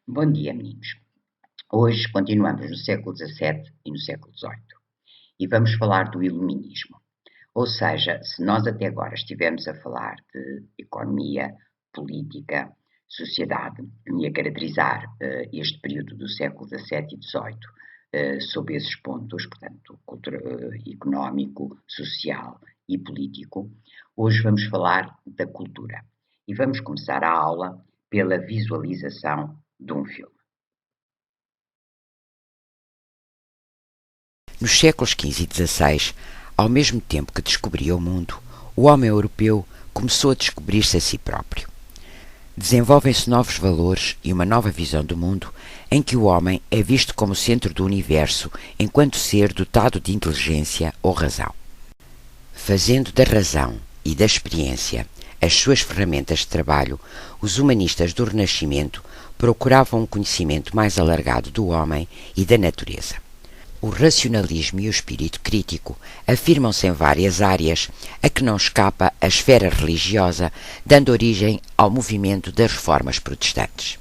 Bom dia, meninos. Hoje continuamos no século XVII e no século XVIII e vamos falar do Iluminismo. Ou seja, se nós até agora estivemos a falar de economia, política, sociedade e a caracterizar este período do século XVII e XVIII sob esses pontos, portanto, económico, social e político, hoje vamos falar da cultura. E vamos começar a aula pela visualização de um filme. Nos séculos XV e XVI, ao mesmo tempo que descobria o mundo, o homem europeu começou a descobrir-se a si próprio. Desenvolvem-se novos valores e uma nova visão do mundo em que o homem é visto como centro do universo enquanto ser dotado de inteligência ou razão. Fazendo da razão e da experiência as suas ferramentas de trabalho, os humanistas do Renascimento procuravam um conhecimento mais alargado do homem e da natureza. O racionalismo e o espírito crítico afirmam-se em várias áreas, a que não escapa a esfera religiosa, dando origem ao movimento das reformas protestantes.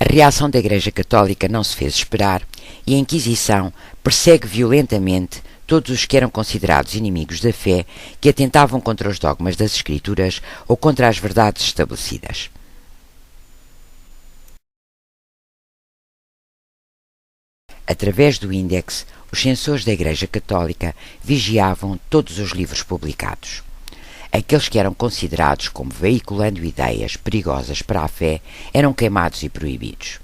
A reação da Igreja Católica não se fez esperar e a Inquisição persegue violentamente todos os que eram considerados inimigos da fé, que atentavam contra os dogmas das Escrituras ou contra as verdades estabelecidas. Através do índex, os censores da Igreja Católica vigiavam todos os livros publicados. Aqueles que eram considerados como veiculando ideias perigosas para a fé eram queimados e proibidos.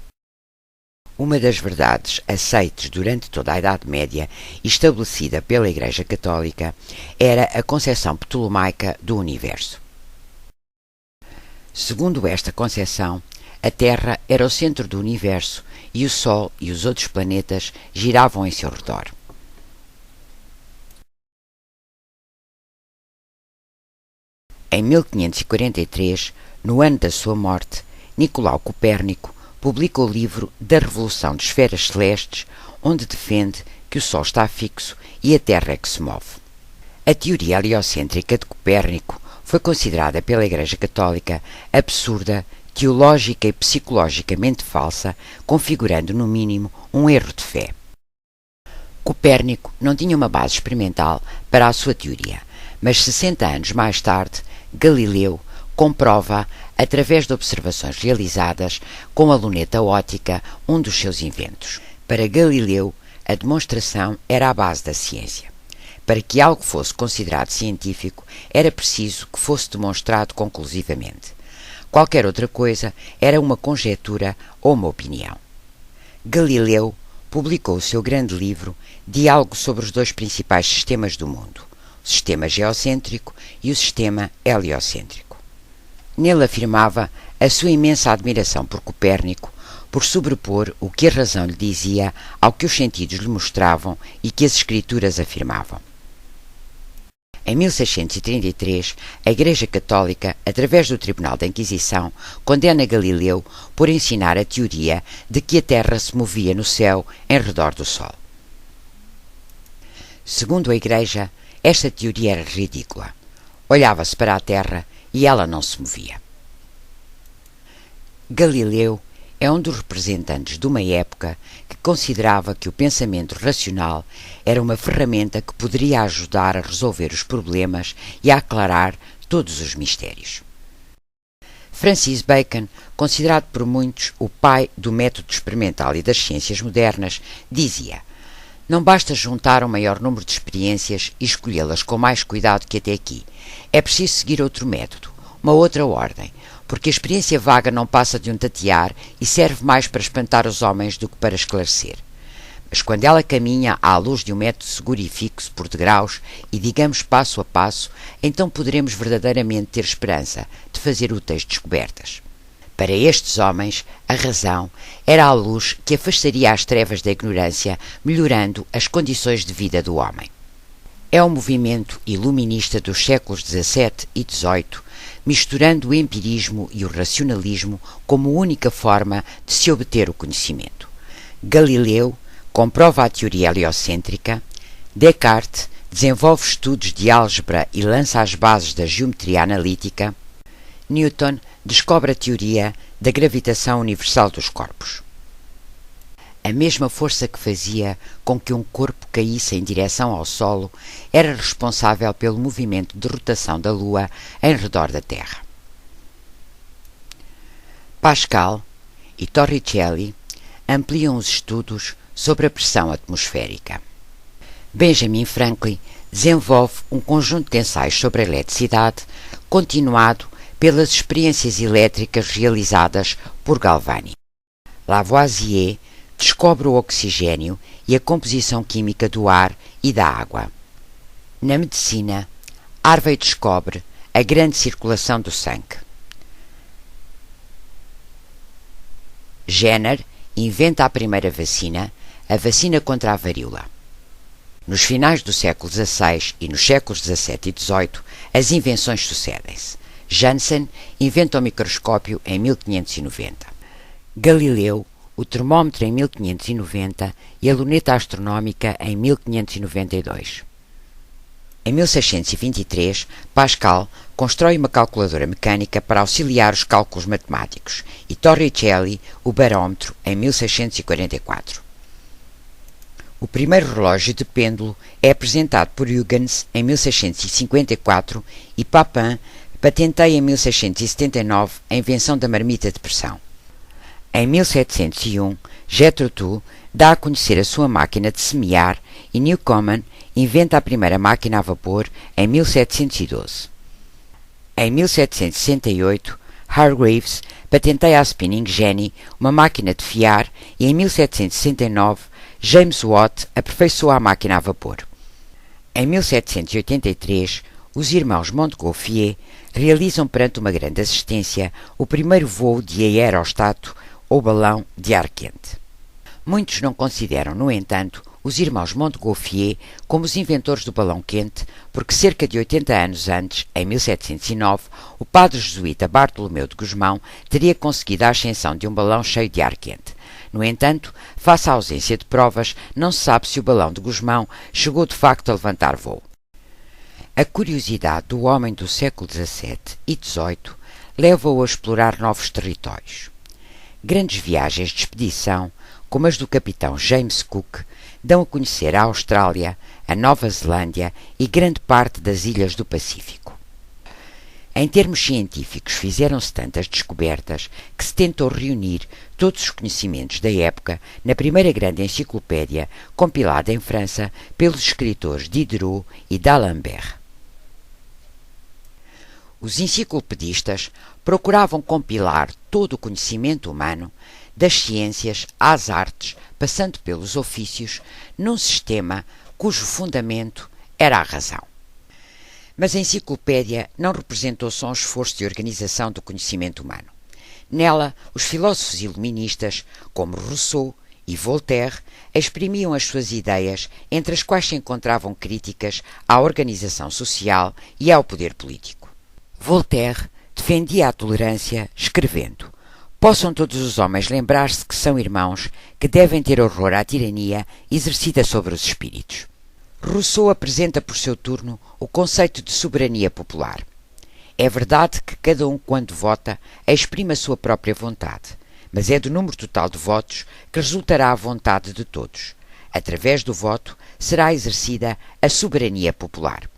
Uma das verdades aceites durante toda a Idade Média e estabelecida pela Igreja Católica era a concepção ptolomaica do universo. Segundo esta concepção, a Terra era o centro do universo e o Sol e os outros planetas giravam em seu redor. Em 1543, no ano da sua morte, Nicolau Copérnico publica o livro da Revolução de Esferas Celestes, onde defende que o Sol está fixo e a Terra é que se move. A teoria heliocêntrica de Copérnico foi considerada pela Igreja Católica absurda, teológica e psicologicamente falsa, configurando, no mínimo, um erro de fé. Copérnico não tinha uma base experimental para a sua teoria, mas 60 anos mais tarde, Galileu comprova, através de observações realizadas com a luneta óptica, um dos seus inventos. Para Galileu, a demonstração era a base da ciência. Para que algo fosse considerado científico, era preciso que fosse demonstrado conclusivamente. Qualquer outra coisa era uma conjectura ou uma opinião. Galileu publicou o seu grande livro Diálogo sobre os dois principais sistemas do mundo, o sistema geocêntrico e o sistema heliocêntrico. Nele afirmava a sua imensa admiração por Copérnico, por sobrepor o que a razão lhe dizia ao que os sentidos lhe mostravam e que as Escrituras afirmavam. Em 1633, a Igreja Católica, através do Tribunal da Inquisição, condena Galileu por ensinar a teoria de que a Terra se movia no céu em redor do Sol. Segundo a Igreja, esta teoria era ridícula. Olhava-se para a Terra e ela não se movia. Galileu é um dos representantes de uma época que considerava que o pensamento racional era uma ferramenta que poderia ajudar a resolver os problemas e a aclarar todos os mistérios. Francis Bacon, considerado por muitos o pai do método experimental e das ciências modernas, dizia: não basta juntar um maior número de experiências e escolhê-las com mais cuidado que até aqui. É preciso seguir outro método, uma outra ordem, porque a experiência vaga não passa de um tatear e serve mais para espantar os homens do que para esclarecer. Mas quando ela caminha à luz de um método seguro e fixo por degraus e digamos passo a passo, então poderemos verdadeiramente ter esperança de fazer úteis descobertas. Para estes homens, a razão era a luz que afastaria as trevas da ignorância, melhorando as condições de vida do homem. É o movimento iluminista dos séculos XVII e XVIII, misturando o empirismo e o racionalismo como única forma de se obter o conhecimento. Galileu comprova a teoria heliocêntrica, Descartes desenvolve estudos de álgebra e lança as bases da geometria analítica, Newton descobre a teoria da gravitação universal dos corpos. A mesma força que fazia com que um corpo caísse em direção ao solo era responsável pelo movimento de rotação da Lua em redor da Terra. Pascal e Torricelli ampliam os estudos sobre a pressão atmosférica. Benjamin Franklin desenvolve um conjunto de ensaios sobre a eletricidade, continuado pelas experiências elétricas realizadas por Galvani. Lavoisier descobre o oxigênio e a composição química do ar e da água. Na medicina, Harvey descobre a grande circulação do sangue. Jenner inventa a primeira vacina, a vacina contra a varíola. Nos finais do século XVI e nos séculos XVII e XVIII, as invenções sucedem-se. Janssen inventa o microscópio em 1590. Galileu, o termómetro em 1590 e a luneta astronómica em 1592. Em 1623, Pascal constrói uma calculadora mecânica para auxiliar os cálculos matemáticos e Torricelli o barómetro em 1644. O primeiro relógio de pêndulo é apresentado por Huygens em 1654 e Papin patenteia em 1679 a invenção da marmita de pressão. Em 1701, Jethro Tull dá a conhecer a sua máquina de semear e Newcomen inventa a primeira máquina a vapor em 1712. Em 1768, Hargreaves patenteia a spinning jenny, uma máquina de fiar, e em 1769, James Watt aperfeiçoa a máquina a vapor. Em 1783, os irmãos Montgolfier realizam perante uma grande assistência o primeiro voo de aerostato ou balão de ar quente. Muitos não consideram, no entanto, os irmãos Montgolfier como os inventores do balão quente, porque cerca de 80 anos antes, em 1709, o padre jesuíta Bartolomeu de Gusmão teria conseguido a ascensão de um balão cheio de ar quente. No entanto, face à ausência de provas, não se sabe se o balão de Gusmão chegou de facto a levantar voo. A curiosidade do homem do século XVII e XVIII leva-o a explorar novos territórios. Grandes viagens de expedição, como as do capitão James Cook, dão a conhecer a Austrália, a Nova Zelândia e grande parte das ilhas do Pacífico. Em termos científicos, fizeram-se tantas descobertas que se tentou reunir todos os conhecimentos da época na primeira grande enciclopédia compilada em França pelos escritores Diderot e d'Alembert. Os enciclopedistas procuravam compilar todo o conhecimento humano, das ciências às artes, passando pelos ofícios, num sistema cujo fundamento era a razão. Mas a enciclopédia não representou só um esforço de organização do conhecimento humano. Nela, os filósofos iluministas, como Rousseau e Voltaire, exprimiam as suas ideias, entre as quais se encontravam críticas à organização social e ao poder político. Voltaire defendia a tolerância, escrevendo: possam todos os homens lembrar-se que são irmãos, que devem ter horror à tirania exercida sobre os espíritos. Rousseau apresenta por seu turno o conceito de soberania popular. É verdade que cada um, quando vota, exprime a sua própria vontade, mas é do número total de votos que resultará a vontade de todos. Através do voto será exercida a soberania popular.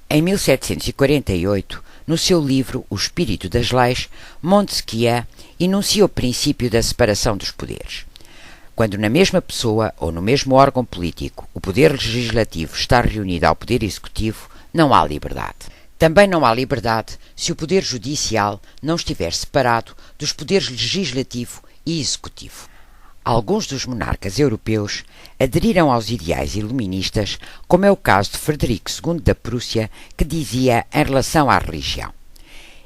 Em 1748, no seu livro O Espírito das Leis, Montesquieu enuncia o princípio da separação dos poderes. Quando na mesma pessoa ou no mesmo órgão político o poder legislativo está reunido ao poder executivo, não há liberdade. Também não há liberdade se o poder judicial não estiver separado dos poderes legislativo e executivo. Alguns dos monarcas europeus aderiram aos ideais iluministas, como é o caso de Frederico II da Prússia, que dizia em relação à religião: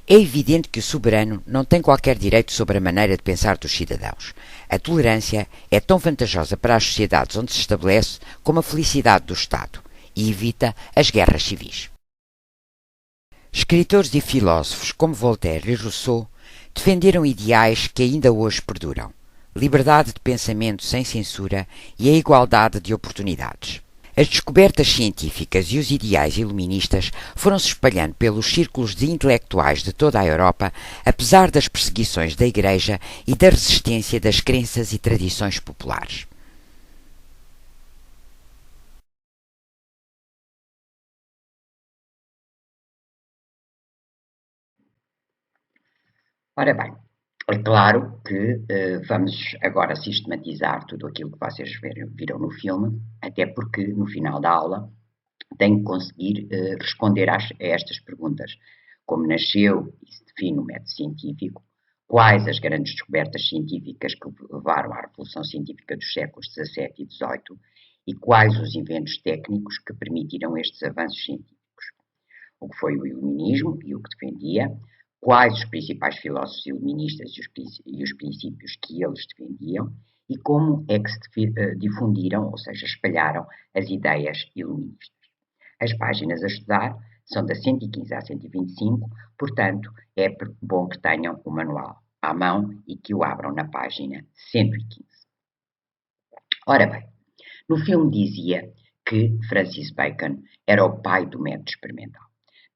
é evidente que o soberano não tem qualquer direito sobre a maneira de pensar dos cidadãos. A tolerância é tão vantajosa para as sociedades onde se estabelece como a felicidade do Estado, e evita as guerras civis. Escritores e filósofos como Voltaire e Rousseau defenderam ideais que ainda hoje perduram: liberdade de pensamento sem censura e a igualdade de oportunidades. As descobertas científicas e os ideais iluministas foram-se espalhando pelos círculos de intelectuais de toda a Europa, apesar das perseguições da Igreja e da resistência das crenças e tradições populares. Ora bem, é claro que vamos agora sistematizar tudo aquilo que vocês viram no filme, até porque no final da aula tenho que conseguir responder a estas perguntas. Como nasceu e se define o método científico, quais as grandes descobertas científicas que levaram à Revolução Científica dos séculos XVII e XVIII e quais os inventos técnicos que permitiram estes avanços científicos. O que foi o iluminismo e o que defendia, quais os principais filósofos iluministas e os princípios que eles defendiam e como é que se difundiram, ou seja, espalharam as ideias iluministas. As páginas a estudar são da 115 à 125, portanto, é bom que tenham o manual à mão e que o abram na página 115. Ora bem, no filme dizia que Francis Bacon era o pai do método experimental,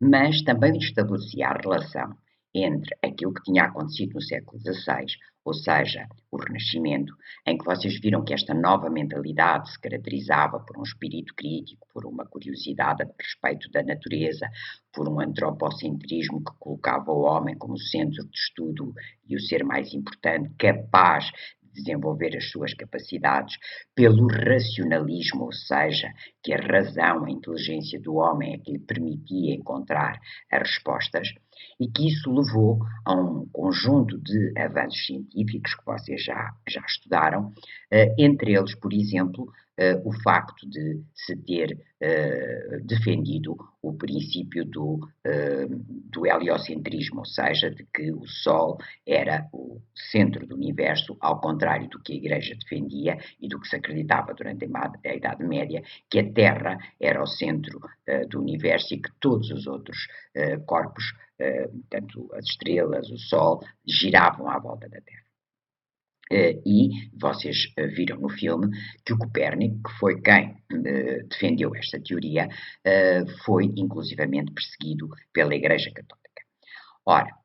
mas também estabelecia a relação entre aquilo que tinha acontecido no século XVI, ou seja, o Renascimento, em que vocês viram que esta nova mentalidade se caracterizava por um espírito crítico, por uma curiosidade a respeito da natureza, por um antropocentrismo que colocava o homem como centro de estudo e o ser mais importante, capaz de desenvolver as suas capacidades, pelo racionalismo, ou seja, que a razão, a inteligência do homem é que lhe permitia encontrar as respostas, e que isso levou a um conjunto de avanços científicos que vocês já estudaram, entre eles, por exemplo, o facto de se ter defendido o princípio do heliocentrismo, ou seja, de que o Sol era o centro do universo, ao contrário do que a Igreja defendia e do que se acreditava durante a Idade Média, que a Terra era o centro do universo e que todos os outros corpos, tanto as estrelas, o Sol, giravam à volta da Terra. E vocês viram no filme que o Copérnico, que foi quem defendeu esta teoria, foi inclusivamente perseguido pela Igreja Católica. Ora,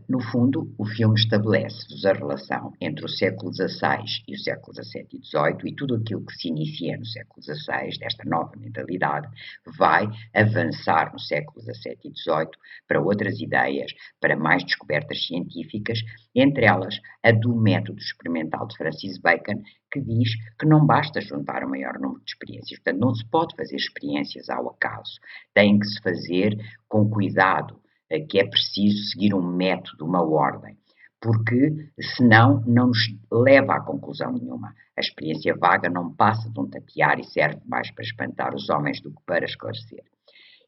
no fundo, o filme estabelece-vos a relação entre o século XVI e o século XVII e XVIII e tudo aquilo que se inicia no século XVI, desta nova mentalidade, vai avançar no século XVII e XVIII para outras ideias, para mais descobertas científicas, entre elas a do método experimental de Francis Bacon, que diz que não basta juntar o maior número de experiências, portanto não se pode fazer experiências ao acaso, tem que se fazer com cuidado, que é preciso seguir um método, uma ordem, porque senão não nos leva a conclusão nenhuma. A experiência vaga não passa de um tatear e serve mais para espantar os homens do que para esclarecer.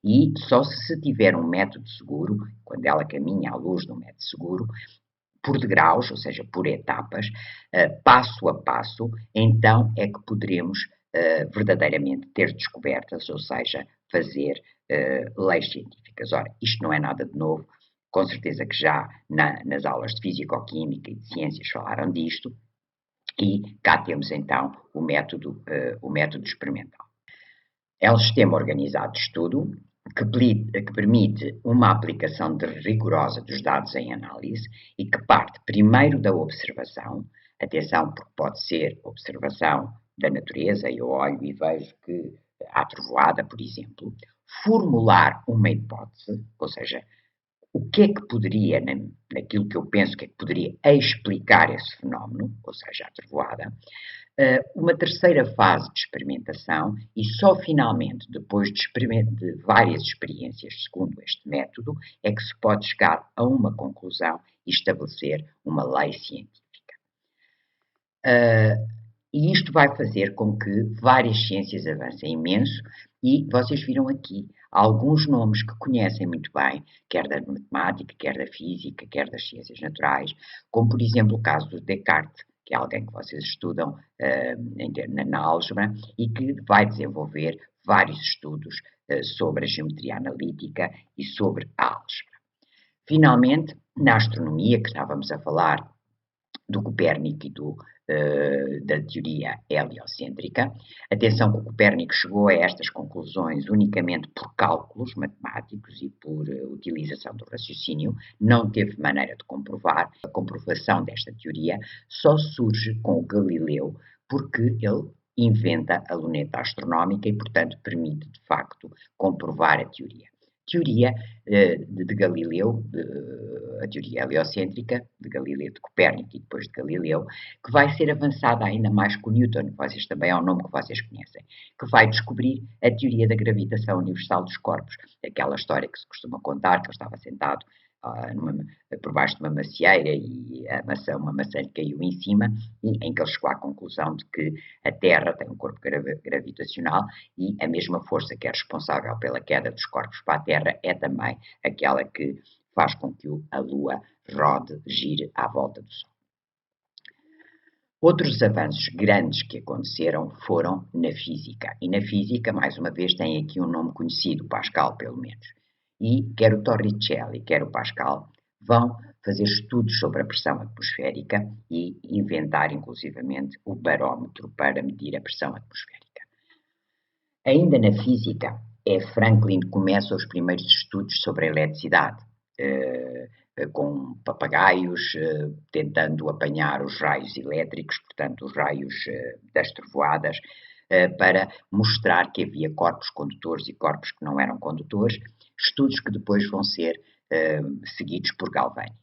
E só se tiver um método seguro, quando ela caminha à luz de um método seguro, por degraus, ou seja, por etapas, passo a passo, então é que poderemos verdadeiramente ter descobertas, ou seja, fazer leis científicas. Ora, isto não é nada de novo, com certeza que já nas aulas de Físico-Química e de Ciências falaram disto, e cá temos então o método experimental. É um sistema organizado de estudo que permite uma aplicação rigorosa dos dados em análise e que parte primeiro da observação, atenção, porque pode ser observação da natureza, eu olho e vejo que há trovoada, por exemplo, formular uma hipótese, ou seja, o que é que poderia, naquilo que eu penso que é que poderia explicar esse fenómeno, ou seja, a trovoada, uma terceira fase de experimentação e só finalmente, depois de várias experiências segundo este método, é que se pode chegar a uma conclusão e estabelecer uma lei científica. E isto vai fazer com que várias ciências avancem imenso e vocês viram aqui alguns nomes que conhecem muito bem, quer da matemática, quer da física, quer das ciências naturais, como por exemplo o caso do Descartes, que é alguém que vocês estudam na álgebra e que vai desenvolver vários estudos sobre a geometria analítica e sobre a álgebra. Finalmente, na astronomia, que estávamos a falar do Copérnico e da teoria heliocêntrica. Atenção que o Copérnico chegou a estas conclusões unicamente por cálculos matemáticos e por utilização do raciocínio, não teve maneira de comprovar. A comprovação desta teoria só surge com o Galileu, porque ele inventa a luneta astronómica e, portanto, permite, de facto, comprovar a teoria. Teoria de Galileu, a teoria heliocêntrica, de Galileu, de Copérnico e depois de Galileu, que vai ser avançada ainda mais com Newton, vocês também é um nome que vocês conhecem, que vai descobrir a teoria da gravitação universal dos corpos, aquela história que se costuma contar, que ele estava sentado por baixo de uma macieira e uma maçã lhe caiu em cima, e em que ele chegou à conclusão de que a Terra tem um corpo gravitacional e a mesma força que é responsável pela queda dos corpos para a Terra é também aquela que faz com que a Lua rode, gire à volta do Sol. Outros avanços grandes que aconteceram foram na física. E na física, mais uma vez, tem aqui um nome conhecido, Pascal, pelo menos. E quer o Torricelli, quer o Pascal, vão fazer estudos sobre a pressão atmosférica e inventar, inclusivamente, o barómetro para medir a pressão atmosférica. Ainda na física, Franklin começa os primeiros estudos sobre a eletricidade, com papagaios, tentando apanhar os raios elétricos, portanto, os raios das trovoadas, para mostrar que havia corpos condutores e corpos que não eram condutores, estudos que depois vão ser seguidos por Galvani.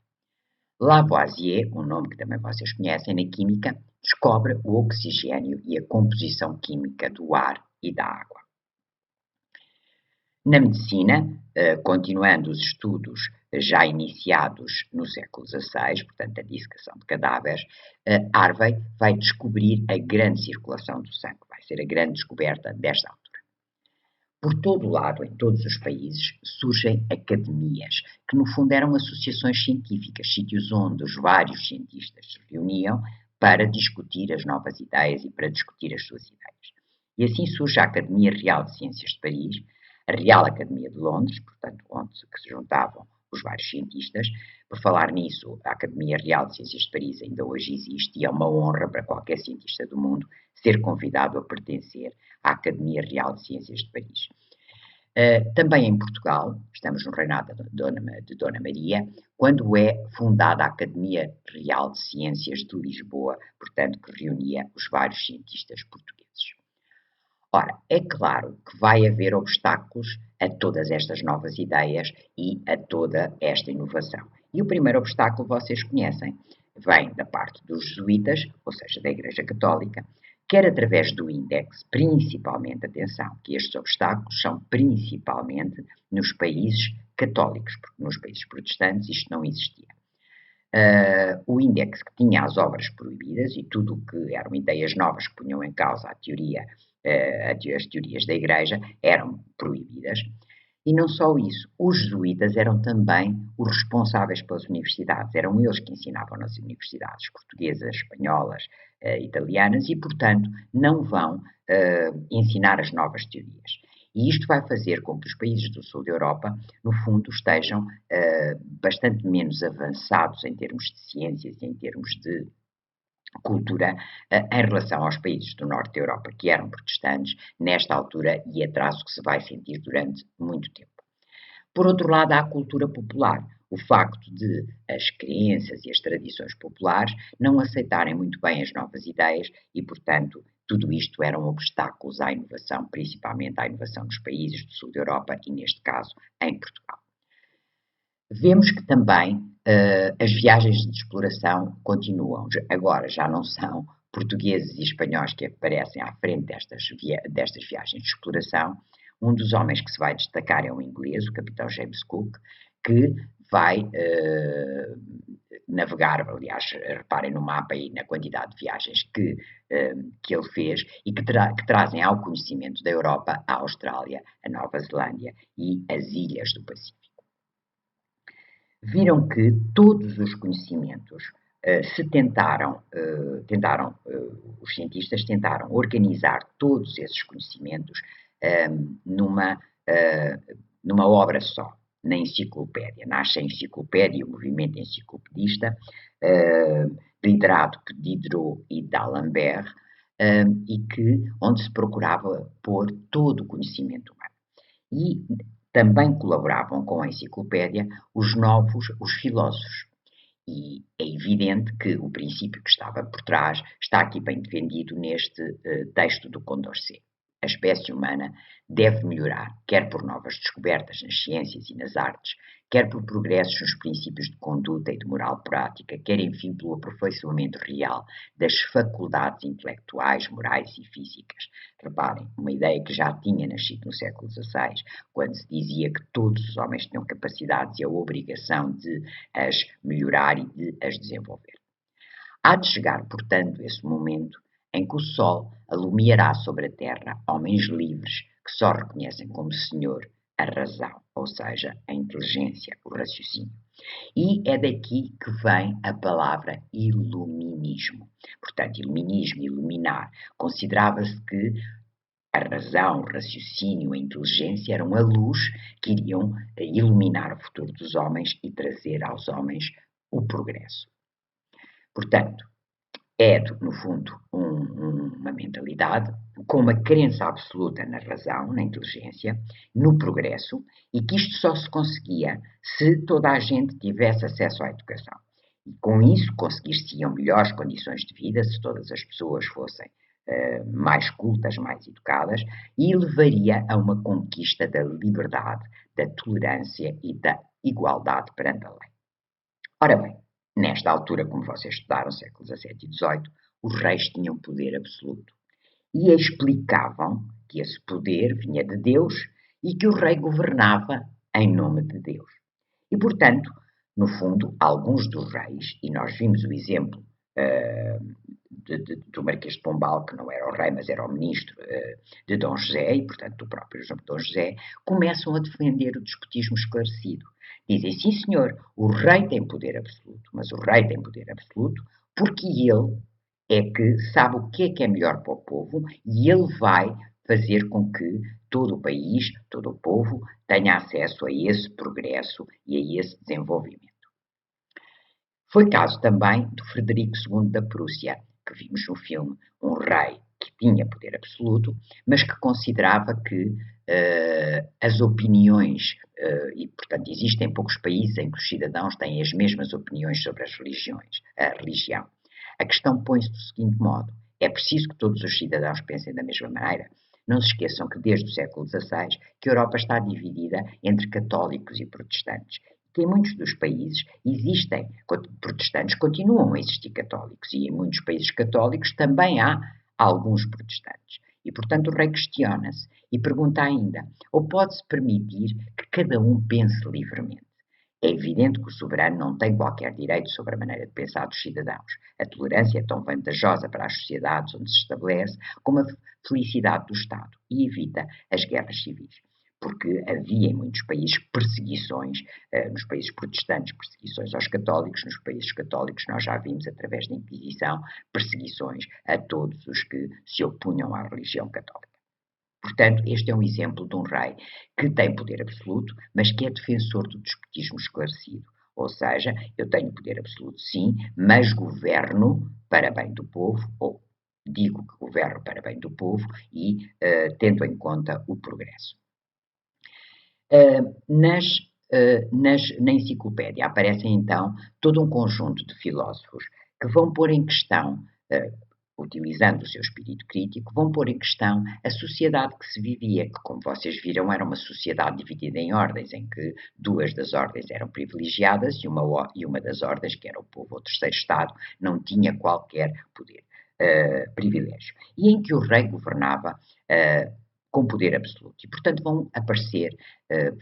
Lavoisier, um nome que também vocês conhecem na química, descobre o oxigênio e a composição química do ar e da água. Na medicina, continuando os estudos já iniciados no século XVI, portanto a dissecação de cadáveres, Harvey vai descobrir a grande circulação do sangue, vai ser a grande descoberta desta altura. Por todo o lado, em todos os países, surgem academias, que no fundo eram associações científicas, sítios onde os vários cientistas se reuniam para discutir as novas ideias e para discutir as suas ideias. E assim surge a Academia Real de Ciências de Paris, a Real Academia de Londres, portanto, onde se juntavam os vários cientistas. Por falar nisso, a Academia Real de Ciências de Paris ainda hoje existe e é uma honra para qualquer cientista do mundo ser convidado a pertencer à Academia Real de Ciências de Paris. Também em Portugal, estamos no reinado de Dona Maria, quando é fundada a Academia Real de Ciências de Lisboa, portanto, que reunia os vários cientistas portugueses. Ora, é claro que vai haver obstáculos a todas estas novas ideias e a toda esta inovação. E o primeiro obstáculo vocês conhecem, vem da parte dos jesuítas, ou seja, da Igreja Católica, quer através do índex, principalmente, atenção, que estes obstáculos são principalmente nos países católicos, porque nos países protestantes isto não existia. O índex que tinha as obras proibidas e tudo o que eram ideias novas que punham em causa a teoria, as teorias da Igreja eram proibidas. E não só isso, os jesuítas eram também os responsáveis pelas universidades, eram eles que ensinavam nas universidades portuguesas, espanholas, italianas e, portanto, não vão ensinar as novas teorias. E isto vai fazer com que os países do sul da Europa, no fundo, estejam bastante menos avançados em termos de ciências e em termos de cultura em relação aos países do norte da Europa que eram protestantes nesta altura e atraso que se vai sentir durante muito tempo. Por outro lado, há a cultura popular, o facto de as crenças e as tradições populares não aceitarem muito bem as novas ideias e, portanto, tudo isto eram obstáculos à inovação, principalmente à inovação nos países do sul da Europa e, neste caso, em Portugal. Vemos que também as viagens de exploração continuam. Agora já não são portugueses e espanhóis que aparecem à frente destas viagens de exploração. Um dos homens que se vai destacar é um inglês, o capitão James Cook, que vai navegar, aliás, reparem no mapa e na quantidade de viagens que ele fez e que trazem ao conhecimento da Europa a Austrália, a Nova Zelândia e as ilhas do Pacífico. Viram que todos os conhecimentos os cientistas tentaram organizar todos esses conhecimentos numa obra só, na enciclopédia. Nasce a enciclopédia, o movimento enciclopedista, liderado por Diderot e d'Alembert, onde se procurava pôr todo o conhecimento humano. E também colaboravam com a enciclopédia os filósofos. E é evidente que o princípio que estava por trás está aqui bem defendido neste texto do Condorcet. A espécie humana deve melhorar, quer por novas descobertas nas ciências e nas artes, quer por progressos nos princípios de conduta e de moral prática, quer, enfim, pelo aperfeiçoamento real das faculdades intelectuais, morais e físicas. Reparem, uma ideia que já tinha nascido no século XVI, quando se dizia que todos os homens tinham capacidades e a obrigação de as melhorar e de as desenvolver. Há de chegar, portanto, esse momento em que o Sol alumiará sobre a Terra homens livres que só reconhecem como Senhor a razão, ou seja, a inteligência, o raciocínio. E é daqui que vem a palavra iluminismo. Portanto, iluminismo, iluminar, considerava-se que a razão, o raciocínio, a inteligência eram a luz que iriam iluminar o futuro dos homens e trazer aos homens o progresso. Portanto, é, no fundo, uma mentalidade com uma crença absoluta na razão, na inteligência, no progresso, e que isto só se conseguia se toda a gente tivesse acesso à educação. E com isso conseguir-se-iam melhores condições de vida, se todas as pessoas fossem mais cultas, mais educadas, e levaria a uma conquista da liberdade, da tolerância e da igualdade perante a lei. Ora bem, nesta altura, como vocês estudaram, séculos XVII e XVIII, os reis tinham poder absoluto e explicavam que esse poder vinha de Deus e que o rei governava em nome de Deus. E, portanto, no fundo, alguns dos reis, e nós vimos o exemplo do Marquês de Pombal, que não era o rei, mas era o ministro de Dom José, e, portanto, do próprio Dom José, começam a defender o despotismo esclarecido. Dizem, sim senhor, o rei tem poder absoluto, mas o rei tem poder absoluto porque ele é que sabe o que é melhor para o povo e ele vai fazer com que todo o país, todo o povo, tenha acesso a esse progresso e a esse desenvolvimento. Foi caso também do Frederico II da Prússia, que vimos no filme, um rei que tinha poder absoluto, mas que considerava que as opiniões, e portanto existem poucos países em que os cidadãos têm as mesmas opiniões sobre as religiões, a religião. A questão põe-se do seguinte modo: é preciso que todos os cidadãos pensem da mesma maneira? Não se esqueçam que desde o século XVI que a Europa está dividida entre católicos e protestantes. Que em muitos dos países existem protestantes, continuam a existir católicos, e em muitos países católicos também há alguns protestantes. E, portanto, o rei questiona-se e pergunta ainda, ou pode-se permitir que cada um pense livremente? É evidente que o soberano não tem qualquer direito sobre a maneira de pensar dos cidadãos. A tolerância é tão vantajosa para as sociedades onde se estabelece como a felicidade do Estado e evita as guerras civis. Porque havia em muitos países perseguições, nos países protestantes, perseguições aos católicos, nos países católicos nós já vimos, através da Inquisição, perseguições a todos os que se opunham à religião católica. Portanto, este é um exemplo de um rei que tem poder absoluto, mas que é defensor do despotismo esclarecido. Ou seja, eu tenho poder absoluto sim, mas governo para bem do povo, ou digo que governo para bem do povo e tendo em conta o progresso. Na enciclopédia aparecem então todo um conjunto de filósofos que vão pôr em questão, utilizando o seu espírito crítico, vão pôr em questão a sociedade que se vivia, que, como vocês viram, era uma sociedade dividida em ordens, em que duas das ordens eram privilegiadas e uma das ordens, que era o povo ou terceiro Estado, não tinha qualquer poder, privilégio. E em que o rei governava com poder absoluto. E, portanto, vão aparecer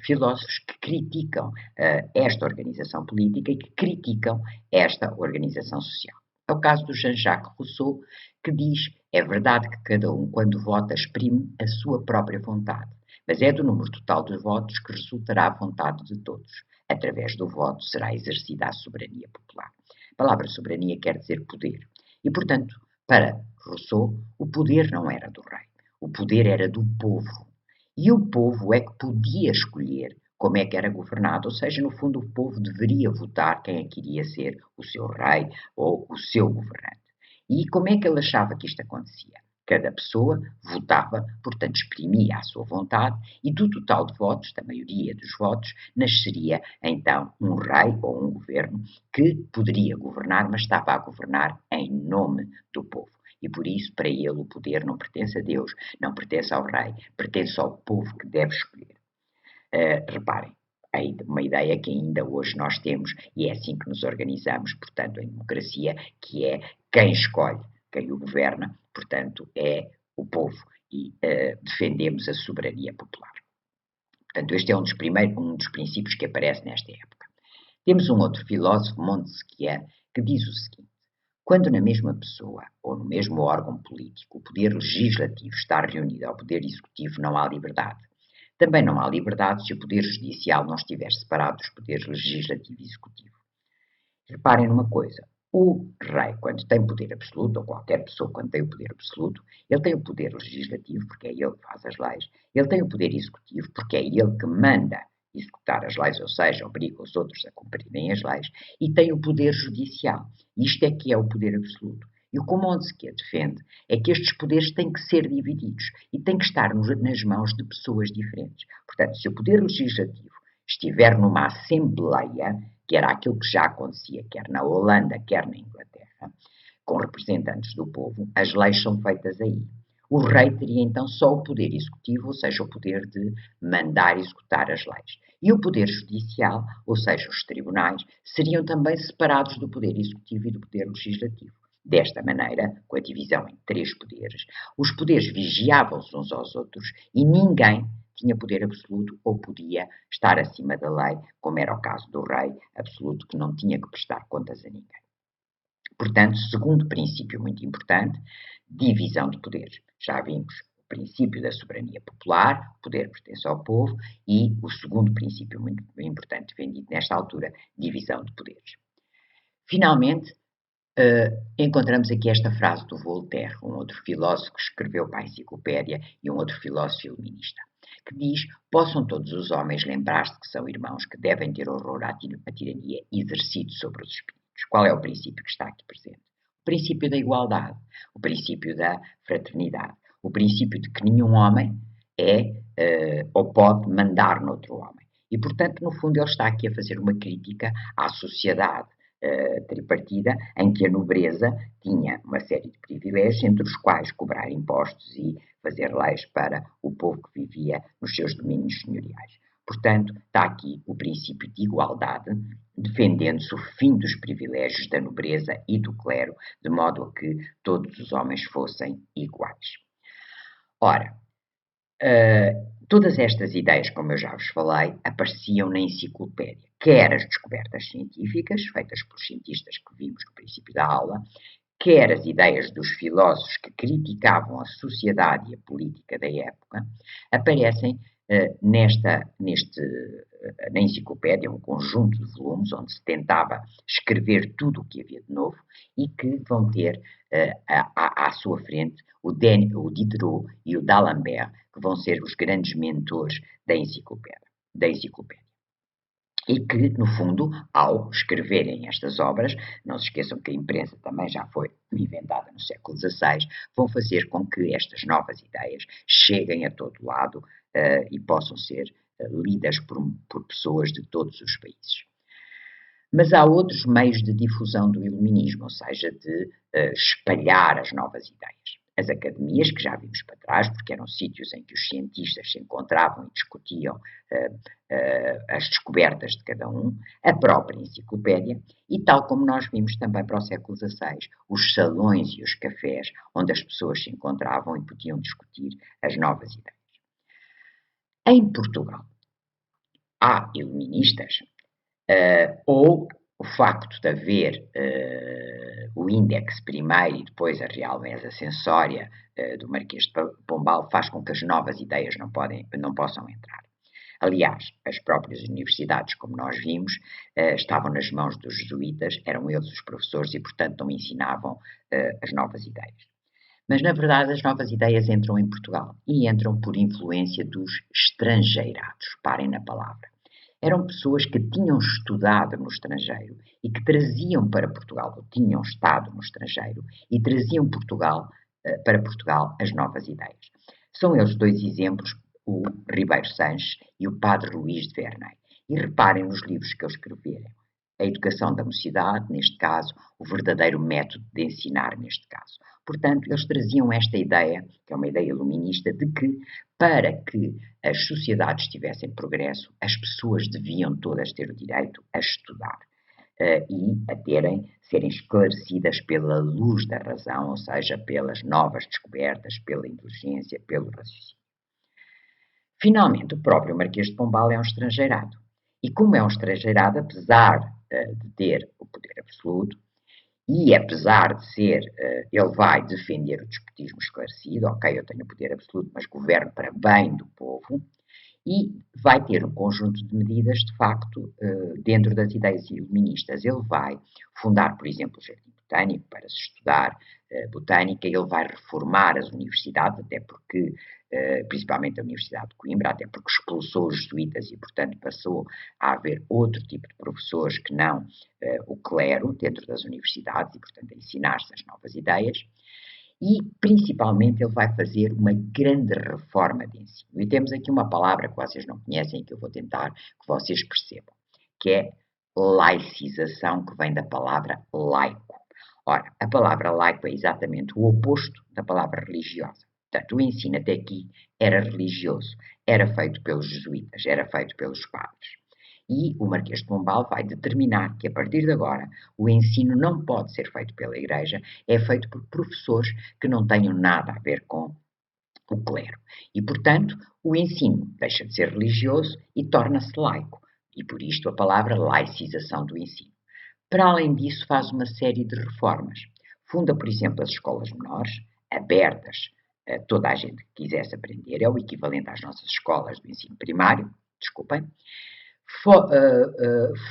filósofos que criticam esta organização política e que criticam esta organização social. É o caso do Jean-Jacques Rousseau, que diz: é verdade que cada um, quando vota, exprime a sua própria vontade, mas é do número total dos votos que resultará a vontade de todos. Através do voto será exercida a soberania popular. A palavra soberania quer dizer poder. E, portanto, para Rousseau, o poder não era do rei. O poder era do povo. E o povo é que podia escolher como é que era governado, ou seja, no fundo o povo deveria votar quem é que iria ser o seu rei ou o seu governante. E como é que ele achava que isto acontecia? Cada pessoa votava, portanto exprimia a sua vontade e do total de votos, da maioria dos votos, nasceria então um rei ou um governo que poderia governar, mas estava a governar em nome do povo. E por isso, para ele, o poder não pertence a Deus, não pertence ao rei, pertence ao povo que deve escolher. Reparem, uma ideia que ainda hoje nós temos e é assim que nos organizamos, portanto, em democracia, que é quem escolhe, quem o governa, portanto, é o povo e defendemos a soberania popular. Portanto, este é um dos princípios que aparece nesta época. Temos um outro filósofo, Montesquieu, que diz o seguinte: quando na mesma pessoa ou no mesmo órgão político o poder legislativo está reunido ao poder executivo, não há liberdade. Também não há liberdade se o poder judicial não estiver separado dos poderes legislativo e executivo. Reparem numa coisa: o rei, quando tem poder absoluto, ou qualquer pessoa quando tem o poder absoluto, ele tem o poder legislativo, porque é ele que faz as leis, ele tem o poder executivo, porque é ele que manda executar as leis, ou seja, obriga os outros a cumprirem as leis, e tem o poder judicial. Isto é que é o poder absoluto. E o que o Montesquieu defende é que estes poderes têm que ser divididos e têm que estar nas mãos de pessoas diferentes. Portanto, se o poder legislativo estiver numa assembleia, que era aquilo que já acontecia, quer na Holanda, quer na Inglaterra, com representantes do povo, as leis são feitas aí. O rei teria então só o poder executivo, ou seja, o poder de mandar executar as leis. E o poder judicial, ou seja, os tribunais, seriam também separados do poder executivo e do poder legislativo. Desta maneira, com a divisão em 3 poderes, os poderes vigiavam-se uns aos outros e ninguém tinha poder absoluto ou podia estar acima da lei, como era o caso do rei absoluto, que não tinha que prestar contas a ninguém. Portanto, segundo princípio muito importante, divisão de poderes. Já vimos o princípio da soberania popular, o poder pertence ao povo, e o segundo princípio muito importante defendido nesta altura, divisão de poderes. Finalmente, encontramos aqui esta frase do Voltaire, um outro filósofo que escreveu para a enciclopédia e um outro filósofo iluminista, que diz: possam todos os homens lembrar-se que são irmãos, que devem ter horror à tirania exercido sobre os espíritos. Qual é o princípio que está aqui presente? O princípio da igualdade, o princípio da fraternidade, o princípio de que nenhum homem é ou pode mandar noutro homem. E, portanto, no fundo, ele está aqui a fazer uma crítica à sociedade tripartida, em que a nobreza tinha uma série de privilégios, entre os quais cobrar impostos e fazer leis para o povo que vivia nos seus domínios senhoriais. Portanto, está aqui o princípio de igualdade, defendendo-se o fim dos privilégios da nobreza e do clero, de modo a que todos os homens fossem iguais. Ora, todas estas ideias, como eu já vos falei, apareciam na enciclopédia, quer as descobertas científicas, feitas pelos cientistas que vimos no princípio da aula, quer as ideias dos filósofos que criticavam a sociedade e a política da época, aparecem na enciclopédia, um conjunto de volumes onde se tentava escrever tudo o que havia de novo e que vão ter à sua frente o Diderot e o D'Alembert, que vão ser os grandes mentores da enciclopédia. E que, no fundo, ao escreverem estas obras, não se esqueçam que a imprensa também já foi inventada no século XVI, vão fazer com que estas novas ideias cheguem a todo lado e possam ser lidas por pessoas de todos os países. Mas há outros meios de difusão do iluminismo, ou seja, de espalhar as novas ideias. As academias, que já vimos para trás, porque eram sítios em que os cientistas se encontravam e discutiam as descobertas de cada um, a própria enciclopédia, e tal como nós vimos também para o século XVI, os salões e os cafés, onde as pessoas se encontravam e podiam discutir as novas ideias. Em Portugal, há iluministas, ou o facto de haver o índex primeiro e depois a Real Mesa Censória do Marquês de Pombal faz com que as novas ideias não possam entrar. Aliás, as próprias universidades, como nós vimos, estavam nas mãos dos jesuítas, eram eles os professores e, portanto, não ensinavam as novas ideias. Mas, na verdade, as novas ideias entram em Portugal e entram por influência dos estrangeirados. Parem na palavra. eram pessoas que tinham estudado no estrangeiro e que traziam para Portugal, ou tinham estado no estrangeiro, e traziam para Portugal as novas ideias. São eles dois exemplos, o Ribeiro Sanches e o Padre Luís de Verney. E reparem nos livros que eles escreveram. A educação da mocidade, neste caso, o verdadeiro método de ensinar, neste caso. Portanto, eles traziam esta ideia, que é uma ideia iluminista, de que para que as sociedades tivessem progresso, as pessoas deviam todas ter o direito a estudar e serem esclarecidas pela luz da razão, ou seja, pelas novas descobertas, pela inteligência, pelo raciocínio. Finalmente, o próprio Marquês de Pombal é um estrangeirado. E como é um estrangeirado, apesar de ter o poder absoluto, e apesar de ser, ele vai defender o despotismo esclarecido, ok, eu tenho o poder absoluto, mas governo para bem do povo, e vai ter um conjunto de medidas, de facto, dentro das ideias iluministas. Ele vai fundar, por exemplo, o Jardim Botânico para se estudar botânica, ele vai reformar as universidades, até porque, principalmente a Universidade de Coimbra, até porque expulsou os jesuítas e, portanto, passou a haver outro tipo de professores que não o clero dentro das universidades e, portanto, a ensinar-se as novas ideias. E, principalmente, ele vai fazer uma grande reforma de ensino. E temos aqui uma palavra que vocês não conhecem e que eu vou tentar que vocês percebam, que é laicização, que vem da palavra laico. Ora, a palavra laico é exatamente o oposto da palavra religiosa. Portanto, o ensino até aqui era religioso, era feito pelos jesuítas, era feito pelos padres. E o Marquês de Pombal vai determinar que, a partir de agora, o ensino não pode ser feito pela Igreja, é feito por professores que não tenham nada a ver com o clero. E, portanto, o ensino deixa de ser religioso e torna-se laico. E, por isto, a palavra laicização do ensino. Para além disso, faz uma série de reformas. Funda, por exemplo, as escolas menores, abertas a toda a gente que quisesse aprender, é o equivalente às nossas escolas do ensino primário, desculpem.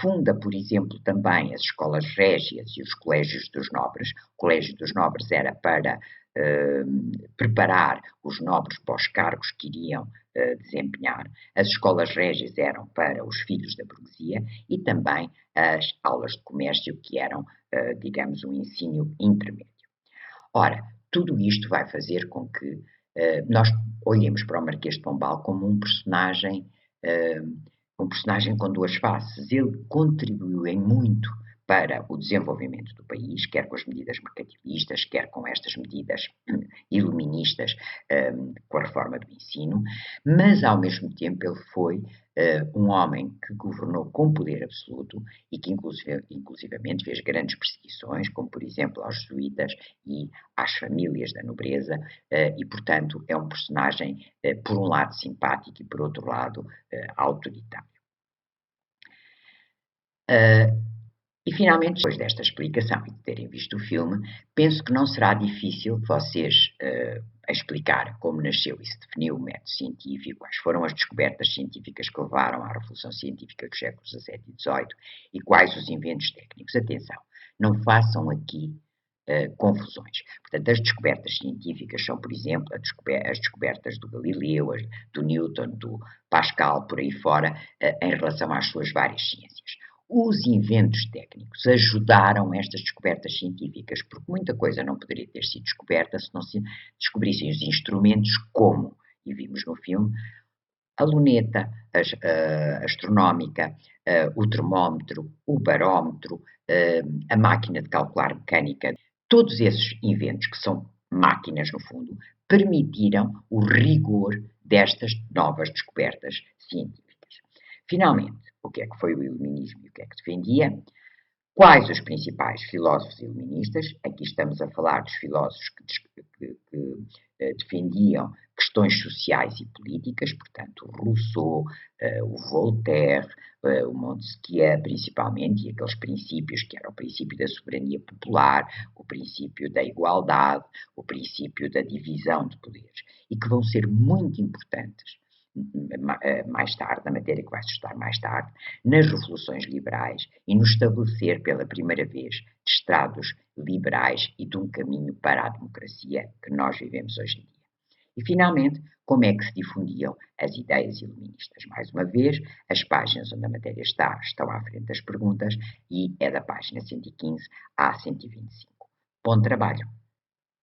Funda, por exemplo, também as escolas régias e os colégios dos nobres. O colégio dos nobres era para preparar os nobres para os cargos que iriam desempenhar. As escolas régias eram para os filhos da burguesia e também as aulas de comércio, que eram, digamos, um ensino intermédio. Ora, tudo isto vai fazer com que nós olhemos para o Marquês de Pombal como um personagem com duas faces. Ele contribuiu em muito para o desenvolvimento do país, quer com as medidas mercantilistas, quer com estas medidas iluministas, com a reforma do ensino, mas ao mesmo tempo ele foi um homem que governou com poder absoluto e que inclusivamente fez grandes perseguições, como por exemplo aos jesuítas e às famílias da nobreza, e portanto é um personagem por um lado simpático e por outro lado autoritário. E finalmente, depois desta explicação e de terem visto o filme, penso que não será difícil vocês explicar como nasceu e se definiu o método científico, quais foram as descobertas científicas que levaram à Revolução Científica dos séculos XVII e XVIII e quais os inventos técnicos. Atenção, não façam aqui confusões. Portanto, as descobertas científicas são, por exemplo, as descobertas do Galileu, do Newton, do Pascal, por aí fora, em relação às suas várias ciências. Os inventos técnicos ajudaram estas descobertas científicas, porque muita coisa não poderia ter sido descoberta se não se descobrissem os instrumentos como, e vimos no filme, a luneta astronómica, o termómetro, o barómetro, a máquina de calcular mecânica. Todos esses inventos, que são máquinas no fundo, permitiram o rigor destas novas descobertas científicas. Finalmente, o que é que foi o iluminismo e o que é que defendia? Quais os principais filósofos iluministas? Aqui estamos a falar dos filósofos que defendiam questões sociais e políticas, portanto, o Rousseau, o Voltaire, o Montesquieu, principalmente, e aqueles princípios que eram o princípio da soberania popular, o princípio da igualdade, o princípio da divisão de poderes, e que vão ser muito importantes mais tarde, na matéria que vai se estudar mais tarde, nas revoluções liberais e no estabelecer pela primeira vez de Estados liberais e de um caminho para a democracia que nós vivemos hoje em dia. E, finalmente, como é que se difundiam as ideias iluministas? Mais uma vez, as páginas onde a matéria está estão à frente das perguntas e é da página 115 à 125. Bom trabalho!